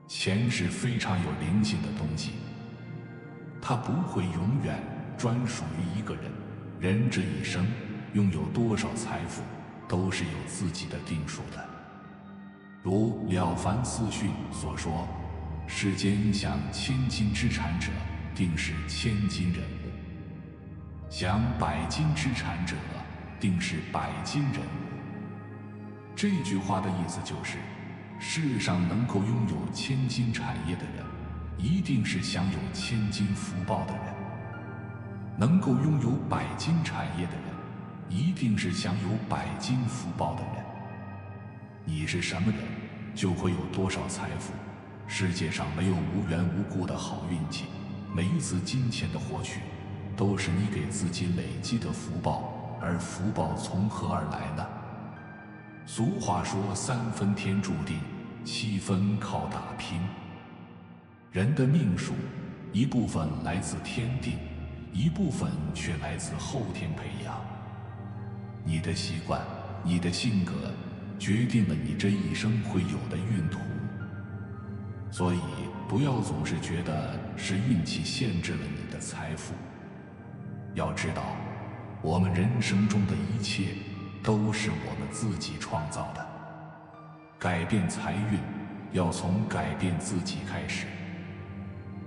钱是非常有灵性的东西，它不会永远专属于一个人。人这一生拥有多少财富，都是有自己的定数的。如《了凡四训》所说，世间享千金之产者，定是千金人物；享百金之产者，定是百金人物。这句话的意思就是，世上能够拥有千金产业的人，一定是享有千金福报的人；能够拥有百金产业的人，一定是享有百金福报的人。你是什么人，就会有多少财富。世界上没有无缘无故的好运气，每一次金钱的获取，都是你给自己累积的福报。而福报从何而来呢？俗话说3分天注定，7分靠打拼。人的命数，一部分来自天定，一部分却来自后天培养。你的习惯，你的性格，决定了你这一生会有的运途。所以不要总是觉得是运气限制了你的财富。要知道，我们人生中的一切都是我们自己创造的。改变财运，要从改变自己开始。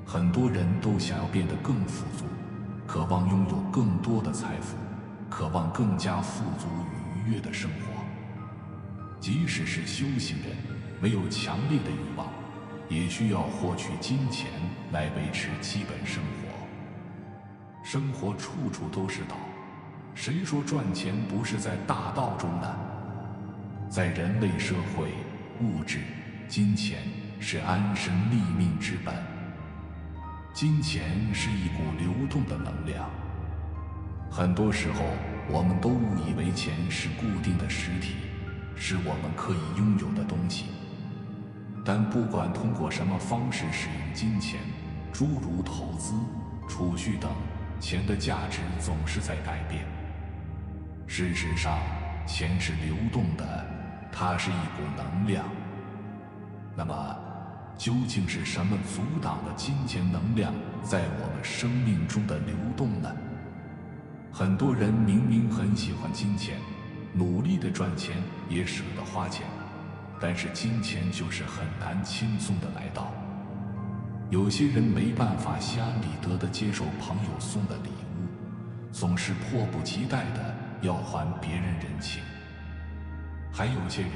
很多人都想要变得更富足，渴望拥有更多的财富，渴望更加富足与愉悦的生活。即使是修行人，没有强烈的欲望，也需要获取金钱来维持基本生活。生活处处都是道，谁说赚钱不是在大道中呢？在人类社会，物质、金钱是安身立命之本。金钱是一股流动的能量。很多时候，我们都误以为钱是固定的实体，是我们可以拥有的东西。但不管通过什么方式使用金钱，诸如投资、储蓄等，钱的价值总是在改变。事实上，钱是流动的，它是一股能量。那么，究竟是什么阻挡了金钱能量在我们生命中的流动呢？很多人明明很喜欢金钱，努力的赚钱，也舍得花钱，但是金钱就是很难轻松的来到。有些人没办法心安理得地接受朋友送的礼物，总是迫不及待地要还别人人情。还有些人，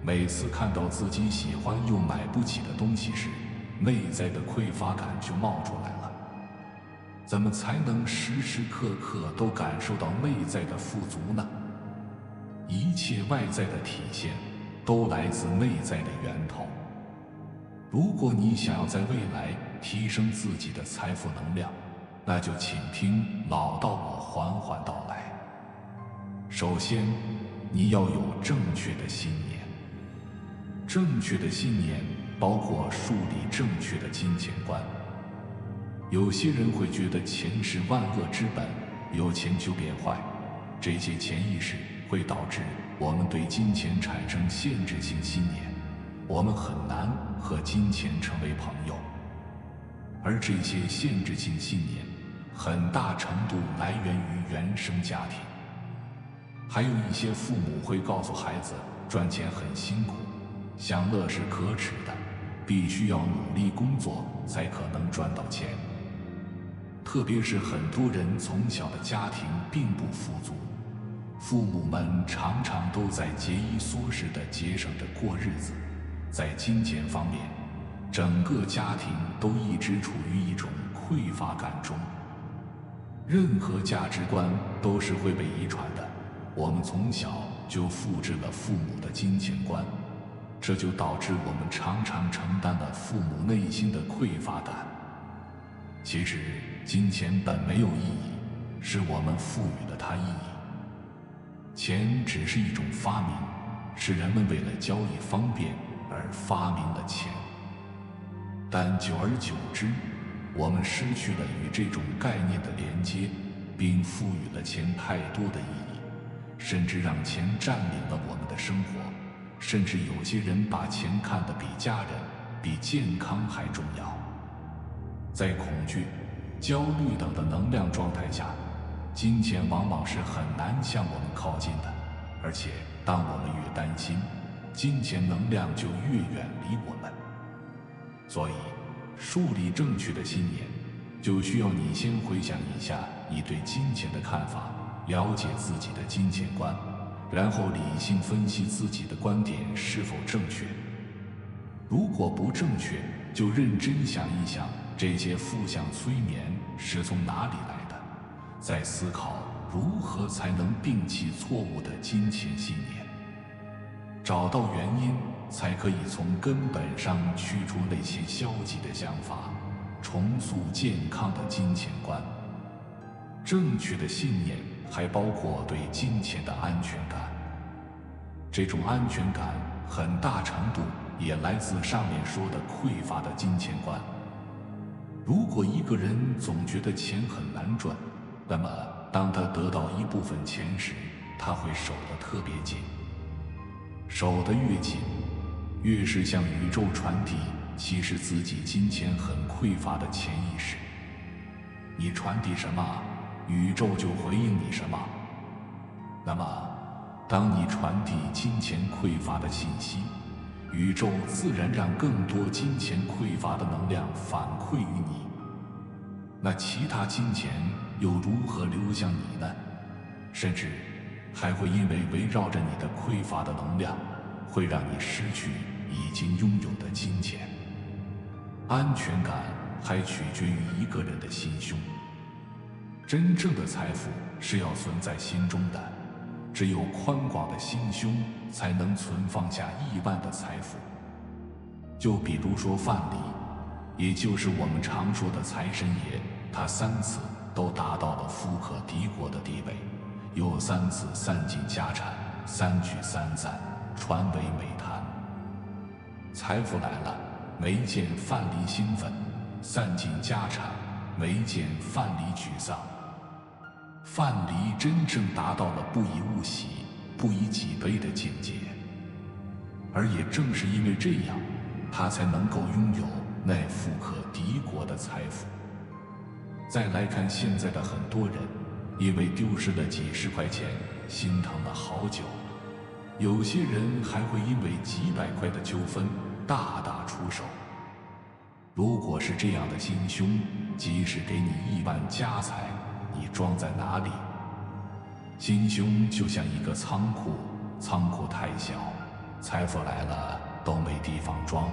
每次看到自己喜欢又买不起的东西时，内在的匮乏感就冒出来了。怎么才能时时刻刻都感受到内在的富足呢？一切外在的体现，都来自内在的源头。如果你想要在未来提升自己的财富能量，那就请听老道我缓缓道来。首先，你要有正确的信念。正确的信念包括树立正确的金钱观。有些人会觉得钱是万恶之本，有钱就变坏，这些潜意识会导致我们对金钱产生限制性信念，我们很难和金钱成为朋友。而这些限制性信念，很大程度来源于原生家庭。还有一些父母会告诉孩子，赚钱很辛苦，享乐是可耻的，必须要努力工作才可能赚到钱。特别是很多人从小的家庭并不富足，父母们常常都在节衣缩食地节省着过日子，在金钱方面，整个家庭都一直处于一种匮乏感中。任何价值观都是会被遗传的，我们从小就复制了父母的金钱观，这就导致我们常常承担了父母内心的匮乏感。其实，金钱本没有意义，是我们赋予了它意义。钱只是一种发明，是人们为了交易方便而发明了钱。但久而久之，我们失去了与这种概念的连接，并赋予了钱太多的意义，甚至让钱占领了我们的生活。甚至有些人把钱看得比家人、比健康还重要。在恐惧、焦虑等的能量状态下，金钱往往是很难向我们靠近的，而且当我们越担心，金钱能量就越远离我们。所以，树立正确的信念，就需要你先回想一下你对金钱的看法，了解自己的金钱观，然后理性分析自己的观点是否正确。如果不正确，就认真想一想这些负向催眠是从哪里来的，再思考如何才能摒弃错误的金钱信念。找到原因，才可以从根本上去除那些消极的想法，重塑健康的金钱观。正确的信念还包括对金钱的安全感，这种安全感很大程度也来自上面说的匮乏的金钱观。如果一个人总觉得钱很难赚，那么当他得到一部分钱时，他会守得特别紧。守得越紧，越是向宇宙传递其实自己金钱很匮乏的潜意识。你传递什么，宇宙就回应你什么。那么，当你传递金钱匮乏的信息，宇宙自然让更多金钱匮乏的能量反馈于你。那其他金钱又如何流向你呢？甚至还会因为围绕着你的匮乏的能量，会让你失去已经拥有的金钱。安全感还取决于一个人的心胸。真正的财富是要存在心中的，只有宽广的心胸才能存放下亿万的财富。就比如说范蠡，也就是我们常说的财神爷，他3次都达到了富可敌国的地位，有3次散尽家产，3举3赞，传为美谈。财富来了，没见范蠡兴奋；散尽家产，没见范蠡沮丧。范蠡真正达到了不以物喜，不以己悲的境界，而也正是因为这样，他才能够拥有那富可敌国的财富。再来看现在的很多人，因为丢失了几十块钱，心疼了好久。有些人还会因为几百块的纠纷大打出手。如果是这样的心胸，即使给你亿万家财，你装在哪里？心胸就像一个仓库，仓库太小，财富来了都没地方装。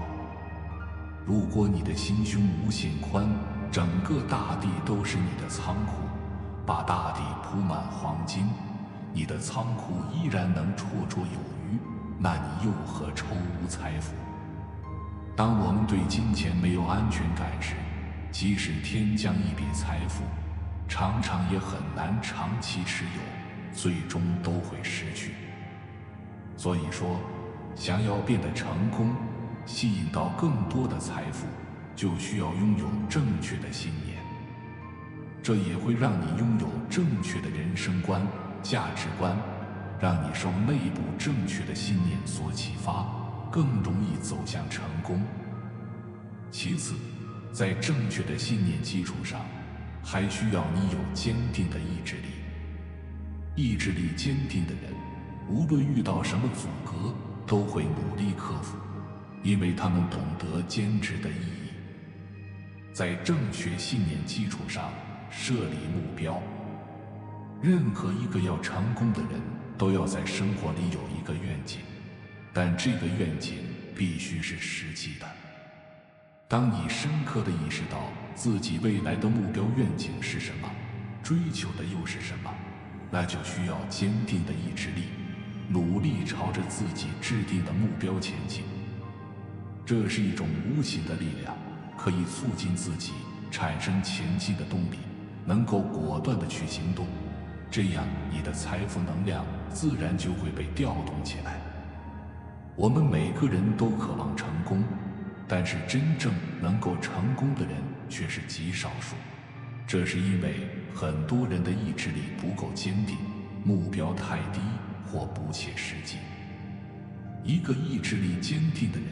如果你的心胸无限宽，整个大地都是你的仓库，把大地铺满黄金，你的仓库依然能绰绰有余，那你又何愁无财富？当我们对金钱没有安全感时，即使天降一笔财富，常常也很难长期持有，最终都会失去。所以说，想要变得成功，吸引到更多的财富，就需要拥有正确的信念。这也会让你拥有正确的人生观、价值观，让你受内部正确的信念所启发，更容易走向成功。其次，在正确的信念基础上，还需要你有坚定的意志力。意志力坚定的人，无论遇到什么阻隔，都会努力克服，因为他们懂得坚持的意义。在正确信念基础上设立目标。任何一个要成功的人，都要在生活里有一个愿景，但这个愿景必须是实际的。当你深刻地意识到自己未来的目标愿景是什么，追求的又是什么，那就需要坚定的意志力，努力朝着自己制定的目标前进。这是一种无形的力量，可以促进自己产生前进的动力，能够果断地去行动，这样你的财富能量自然就会被调动起来。我们每个人都渴望成功，但是真正能够成功的人却是极少数。这是因为很多人的意志力不够坚定，目标太低或不切实际。一个意志力坚定的人，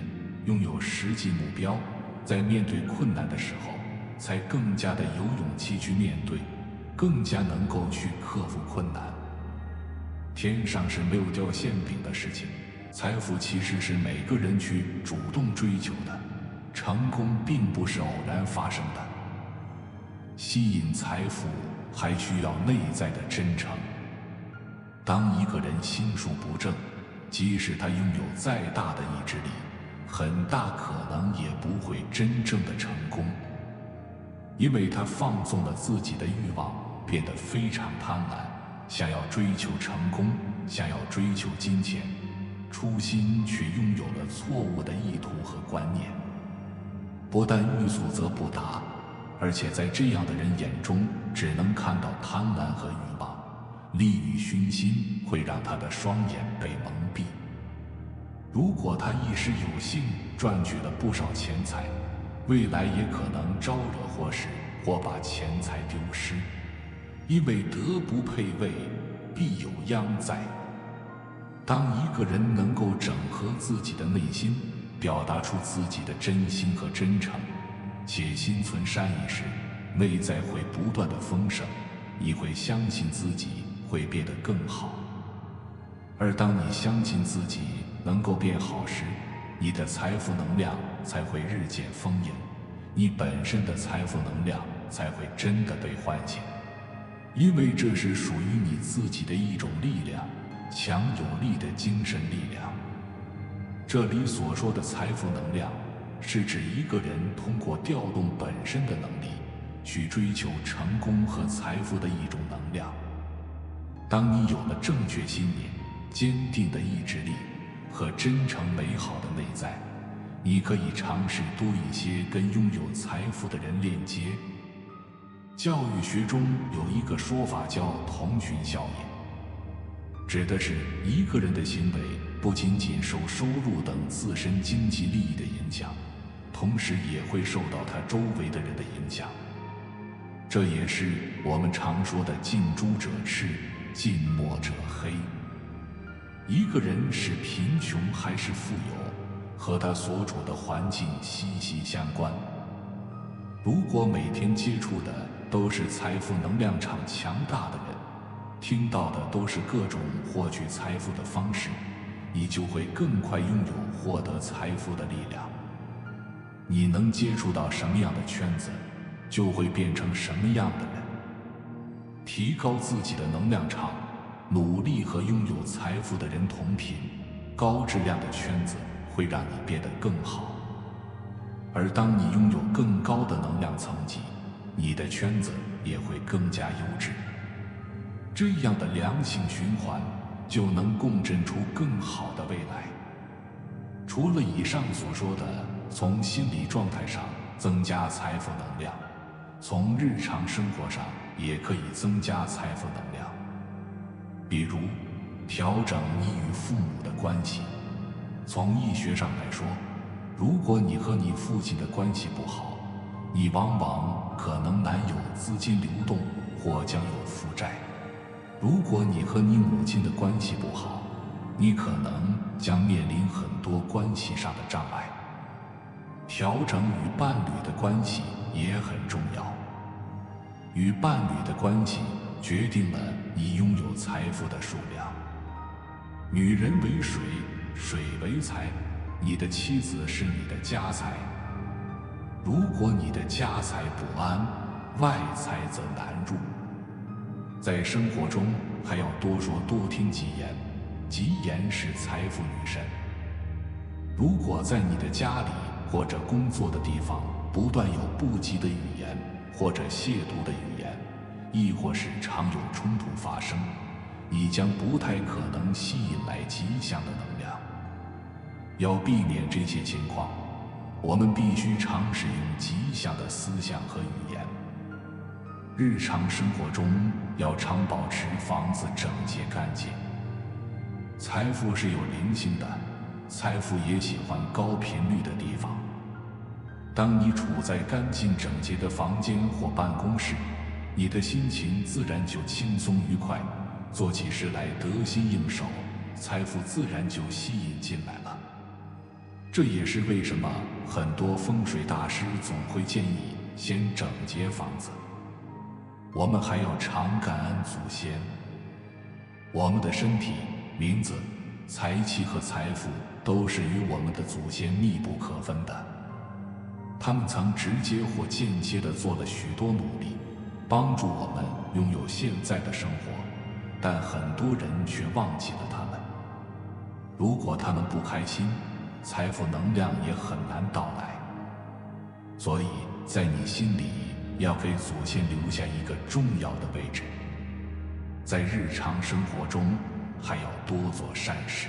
拥有实际目标，在面对困难的时候，才更加的有勇气去面对，更加能够去克服困难。天上是没有掉馅饼的事情，财富其实是每个人去主动追求的，成功并不是偶然发生的。吸引财富还需要内在的真诚。当一个人心术不正，即使他拥有再大的意志力，很大可能也不会真正的成功，因为他放纵了自己的欲望，变得非常贪婪，想要追求成功，想要追求金钱，初心却拥有了错误的意图和观念。不但欲速则不达，而且在这样的人眼中，只能看到贪婪和欲望，利欲熏心会让他的双眼被蒙蔽。如果他一时有幸赚取了不少钱财，未来也可能招惹祸事或把钱财丢失，因为德不配位，必有殃哉。当一个人能够整合自己的内心，表达出自己的真心和真诚，且心存善意时，内在会不断的丰盛，你会相信自己会变得更好。而当你相信自己能够变好时，你的财富能量才会日渐丰盈，你本身的财富能量才会真的被唤醒，因为这是属于你自己的一种力量，强有力的精神力量。这里所说的财富能量，是指一个人通过调动本身的能力，去追求成功和财富的一种能量。当你有了正确信念、坚定的意志力和真诚美好的内在，你可以尝试多一些跟拥有财富的人链接。教育学中有一个说法叫同群效应，指的是一个人的行为不仅仅受收入等自身经济利益的影响，同时也会受到他周围的人的影响。这也是我们常说的近朱者赤，近墨者黑。一个人是贫穷还是富有，和他所处的环境息息相关。如果每天接触的都是财富能量场强大的人，听到的都是各种获取财富的方式，你就会更快拥有获得财富的力量。你能接触到什么样的圈子，就会变成什么样的人。提高自己的能量场，努力和拥有财富的人同频，高质量的圈子会让你变得更好。而当你拥有更高的能量层级，你的圈子也会更加优质。这样的良性循环就能共振出更好的未来。除了以上所说的，从心理状态上增加财富能量，从日常生活上也可以增加财富能量。比如，调整你与父母的关系。从医学上来说，如果你和你父亲的关系不好，你往往可能难有资金流动，或将有负债。如果你和你母亲的关系不好，你可能将面临很多关系上的障碍。调整与伴侣的关系也很重要。与伴侣的关系决定了你拥有财富的数量。女人为水，水为财，你的妻子是你的家财。如果你的家财不安，外财则难入。在生活中还要多说多听吉言，吉言是财富女神。如果在你的家里或者工作的地方不断有不吉的语言，或者亵渎的语言，亦或是常有冲突发生，你将不太可能吸引来吉祥的能量。要避免这些情况，我们必须尝试用吉祥的思想和语言。日常生活中要常保持房子整洁干净。财富是有灵性的，财富也喜欢高频率的地方。当你处在干净整洁的房间或办公室，你的心情自然就轻松愉快，做起事来得心应手，财富自然就吸引进来了。这也是为什么很多风水大师总会建议先整洁房子。我们还要常感恩祖先。我们的身体、名字、财气和财富都是与我们的祖先密不可分的。他们曾直接或间接地做了许多努力，帮助我们拥有现在的生活，但很多人却忘记了他们。如果他们不开心，财富能量也很难到来。所以在你心里要给祖先留下一个重要的位置。在日常生活中还要多做善事。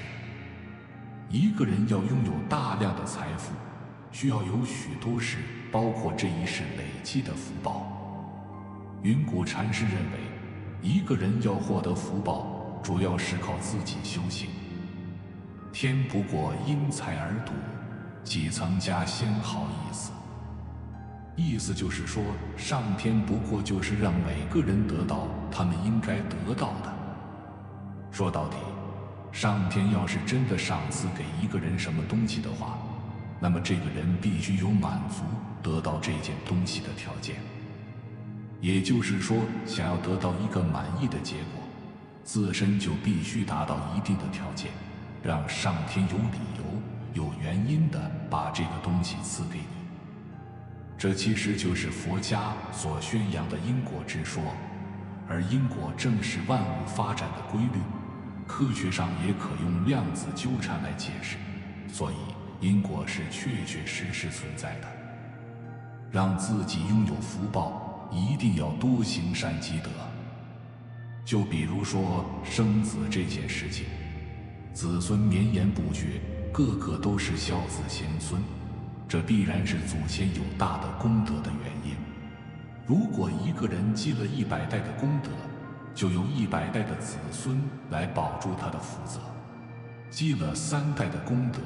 一个人要拥有大量的财富，需要有许多事，包括这一世累积的福报。云谷禅师认为，一个人要获得福报，主要是靠自己修行。天不过因财而土，几曾加先好意思。意思就是说，上天不过就是让每个人得到他们应该得到的。说到底，上天要是真的赏赐给一个人什么东西的话，那么这个人必须有满足得到这件东西的条件。也就是说，想要得到一个满意的结果，自身就必须达到一定的条件，让上天有理由、有原因的把这个东西赐给你。这其实就是佛家所宣扬的因果之说，而因果正是万物发展的规律，科学上也可用量子纠缠来解释，所以因果是确确实实存在的。让自己拥有福报，一定要多行善积德。就比如说生子这件事情，子孙绵延不绝，个个都是孝子贤孙，这必然是祖先有大的功德的原因。如果一个人积了100代的功德，就由100代的子孙来保住他的福泽；积了3代的功德，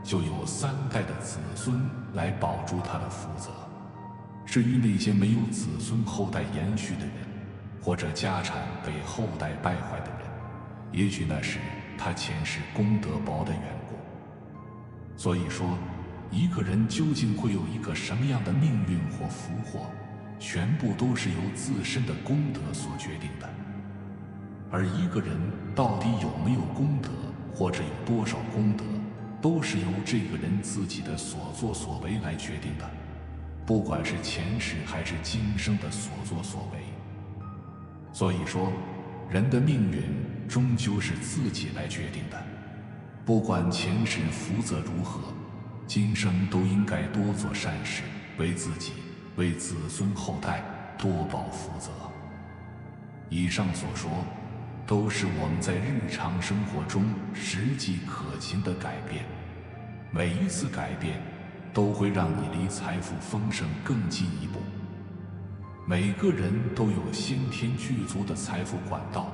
就由3代的子孙来保住他的福泽。至于那些没有子孙后代延续的人，或者家产被后代败坏的人，也许那是他前世功德薄的缘故。所以说，一个人究竟会有一个什么样的命运或福祸，全部都是由自身的功德所决定的。而一个人到底有没有功德，或者有多少功德，都是由这个人自己的所作所为来决定的，不管是前世还是今生的所作所为。所以说，人的命运终究是自己来决定的，不管前世福泽如何，今生都应该多做善事，为自己、为子孙后代多报福泽。以上所说，都是我们在日常生活中实际可行的改变。每一次改变，都会让你离财富丰盛更进一步。每个人都有先天具足的财富管道，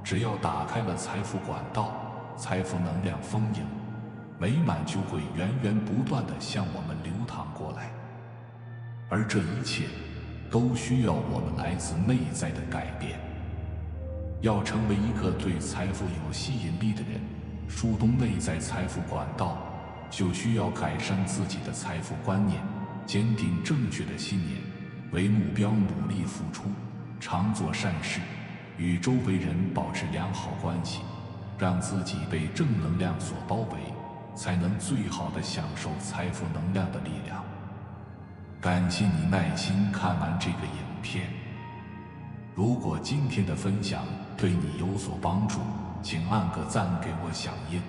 只要打开了财富管道，财富能量丰盈，美满就会源源不断地向我们流淌过来。而这一切都需要我们来自内在的改变。要成为一个对财富有吸引力的人，疏通内在财富管道，就需要改善自己的财富观念，坚定正确的信念，为目标努力付出，常做善事，与周围人保持良好关系，让自己被正能量所包围，才能最好地享受财富能量的力量。感谢你耐心看完这个影片。如果今天的分享对你有所帮助，请按个赞给我响应。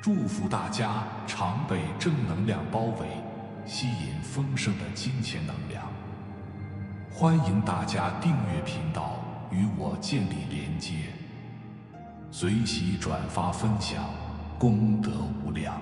祝福大家常被正能量包围，吸引丰盛的金钱能量。欢迎大家订阅频道，与我建立连接，随喜转发分享，功德无量。